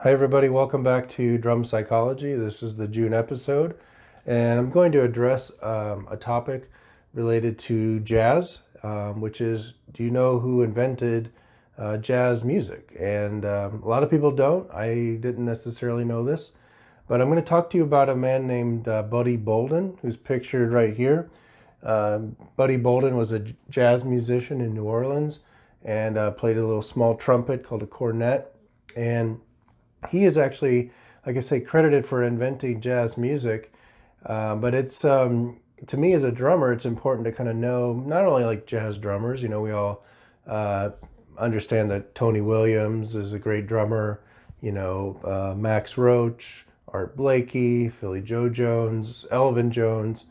Hi everybody, welcome back to Drum Psychology. This is the June episode, and I'm going to address a topic related to jazz, which is, do you know who invented jazz music? And a lot of people don't. I didn't necessarily know this, but I'm going to talk to you about a man named Buddy Bolden, who's pictured right here. Buddy Bolden was a jazz musician in New Orleans and played a little small trumpet called a cornet. And he is actually, like I say, credited for inventing jazz music. But it's to me as a drummer, it's important to kind of know not only like jazz drummers. You know, we all understand that Tony Williams is a great drummer. You know, Max Roach, Art Blakey, Philly Joe Jones, Elvin Jones.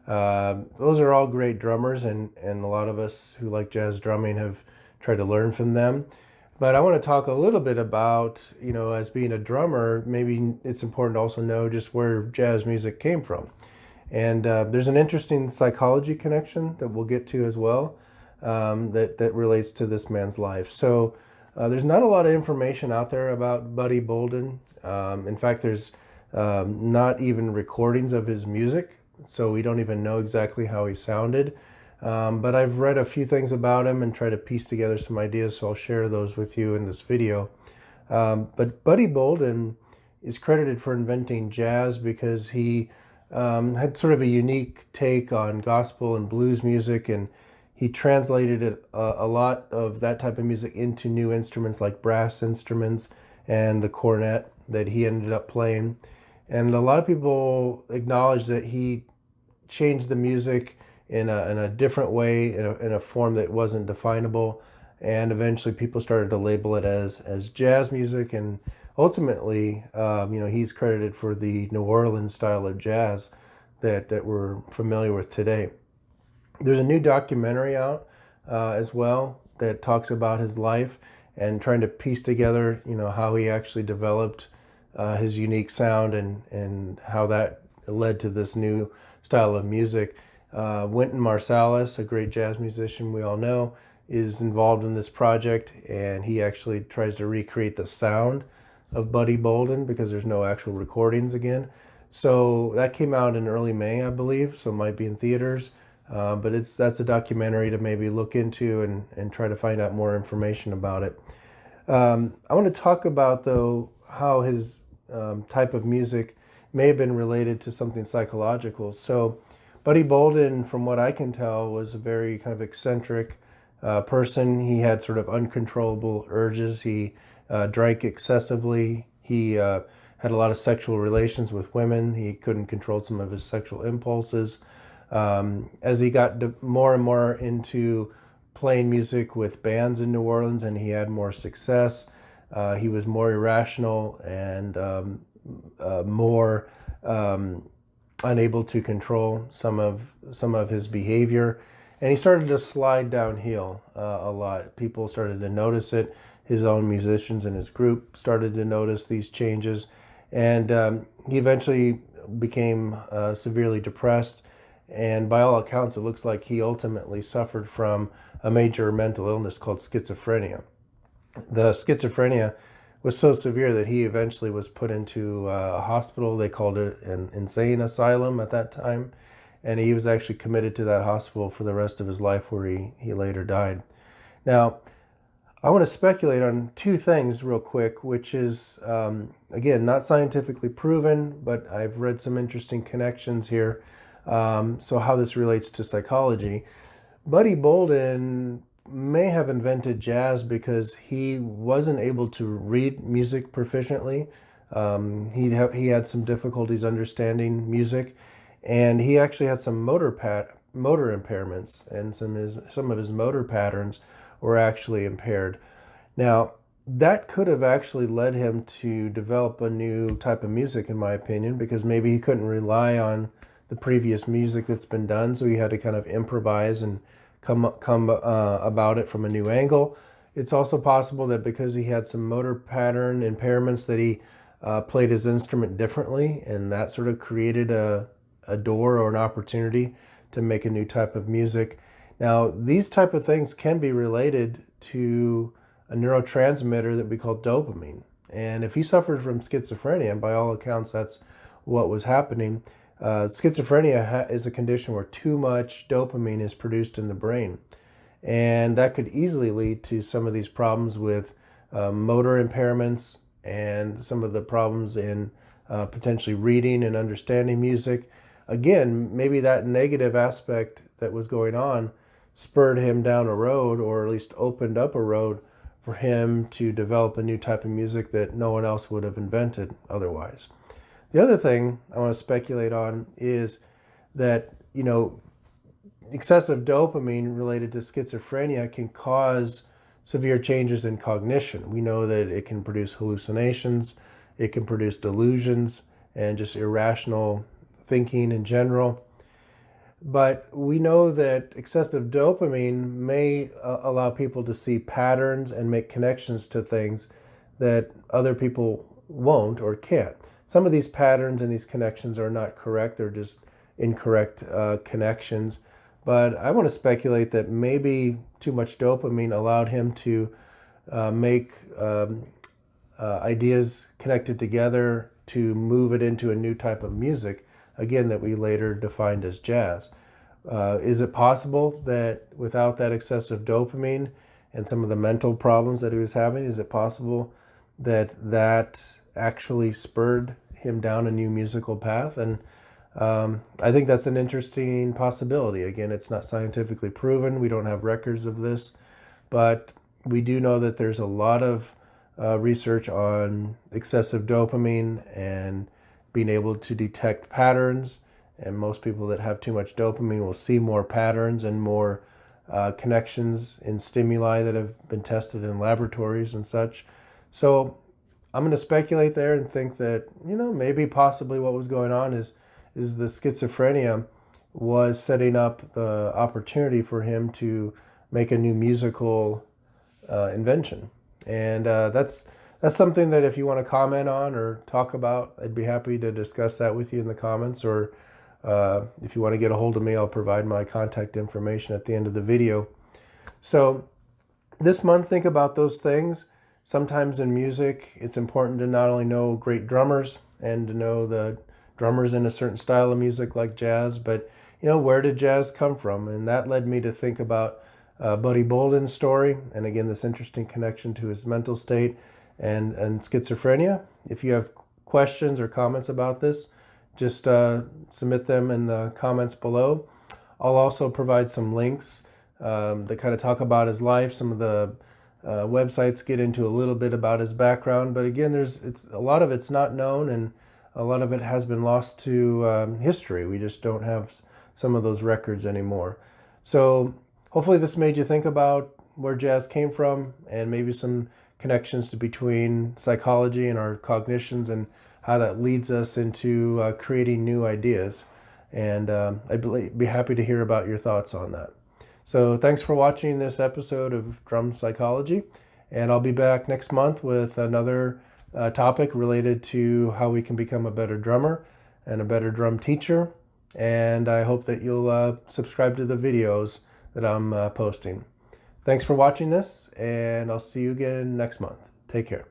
Those are all great drummers, and a lot of us who like jazz drumming have tried to learn from them. But I want to talk a little bit about, you know, as being a drummer, maybe it's important to also know just where jazz music came from. And there's an interesting psychology connection that we'll get to as well, that relates to this man's life. So there's not a lot of information out there about Buddy Bolden. In fact, there's not even recordings of his music, so we don't even know exactly how he sounded. But I've read a few things about him and tried to piece together some ideas, so I'll share those with you in this video. But Buddy Bolden is credited for inventing jazz because he had sort of a unique take on gospel and blues music, and he translated a lot of that type of music into new instruments like brass instruments and the cornet that he ended up playing. And a lot of people acknowledge that he changed the music in a different way, in a form that wasn't definable, and eventually people started to label it as jazz music. And ultimately, you know, he's credited for the New Orleans style of jazz that we're familiar with today. There's a new documentary out as well that talks about his life and trying to piece together, you know, how he actually developed his unique sound and how that led to this new style of music. Wynton Marsalis, a great jazz musician we all know, is involved in this project, and he actually tries to recreate the sound of Buddy Bolden because there's no actual recordings again. So that came out in early May, I believe, so it might be in theaters. But that's a documentary to maybe look into and try to find out more information about it. I want to talk about, though, how his type of music may have been related to something psychological. So Buddy Bolden, from what I can tell, was a very kind of eccentric person. He had sort of uncontrollable urges. He drank excessively. He had a lot of sexual relations with women. He couldn't control some of his sexual impulses. As he got more and more into playing music with bands in New Orleans and he had more success, he was more irrational and more unable to control some of his behavior, and he started to slide downhill a lot. People started to notice it. His own musicians in his group started to notice these changes, and he eventually became severely depressed. And by all accounts, it looks like he ultimately suffered from a major mental illness called schizophrenia. The schizophrenia was so severe that he eventually was put into a hospital. They called it an insane asylum at that time. And he was actually committed to that hospital for the rest of his life, where he later died. Now, I want to speculate on two things real quick, which is, again, not scientifically proven, but I've read some interesting connections here. So how this relates to psychology. Buddy Bolden may have invented jazz because he wasn't able to read music proficiently. He had some difficulties understanding music, and he actually had some motor impairments, and some of his motor patterns were actually impaired. Now, that could have actually led him to develop a new type of music, in my opinion, because maybe he couldn't rely on the previous music that's been done, so he had to kind of improvise and come about it from a new angle. It's also possible that because he had some motor pattern impairments that he played his instrument differently, and that sort of created a door or an opportunity to make a new type of music. Now, these type of things can be related to a neurotransmitter that we call dopamine. And if he suffered from schizophrenia, and by all accounts that's what was happening, schizophrenia is a condition where too much dopamine is produced in the brain. And that could easily lead to some of these problems with motor impairments and some of the problems in potentially reading and understanding music. Again, maybe that negative aspect that was going on spurred him down a road, or at least opened up a road for him to develop a new type of music that no one else would have invented otherwise. The other thing I want to speculate on is that, excessive dopamine related to schizophrenia can cause severe changes in cognition. We know that it can produce hallucinations, it can produce delusions, and just irrational thinking in general. But we know that excessive dopamine may allow people to see patterns and make connections to things that other people won't or can't. Some of these patterns and these connections are not correct, they're just incorrect connections. But I want to speculate that maybe too much dopamine allowed him to make ideas connected together to move it into a new type of music, again, that we later defined as jazz. Is it possible that without that excessive dopamine and some of the mental problems that he was having, is it possible that that actually spurred him down a new musical path? And I think that's an interesting possibility. Again, it's not scientifically proven. We don't have records of this, but we do know that there's a lot of research on excessive dopamine and being able to detect patterns. And most people that have too much dopamine will see more patterns and more connections in stimuli that have been tested in laboratories and such. So I'm going to speculate there and think that, maybe possibly what was going on is the schizophrenia was setting up the opportunity for him to make a new musical invention. And that's something that if you want to comment on or talk about, I'd be happy to discuss that with you in the comments. Or if you want to get a hold of me, I'll provide my contact information at the end of the video. So this month, think about those things. Sometimes in music, it's important to not only know great drummers and to know the drummers in a certain style of music like jazz, but where did jazz come from? And that led me to think about Buddy Bolden's story, and again, this interesting connection to his mental state and schizophrenia. If you have questions or comments about this, just submit them in the comments below. I'll also provide some links that kind of talk about his life. Some of the websites get into a little bit about his background, but again, a lot of it's not known, and a lot of it has been lost to history. We just don't have some of those records anymore. So hopefully this made you think about where jazz came from and maybe some connections between psychology and our cognitions and how that leads us into creating new ideas. And I'd be happy to hear about your thoughts on that. So thanks for watching this episode of Drum Psychology, and I'll be back next month with another topic related to how we can become a better drummer and a better drum teacher. And I hope that you'll subscribe to the videos that I'm posting. Thanks for watching this, and I'll see you again next month. Take care.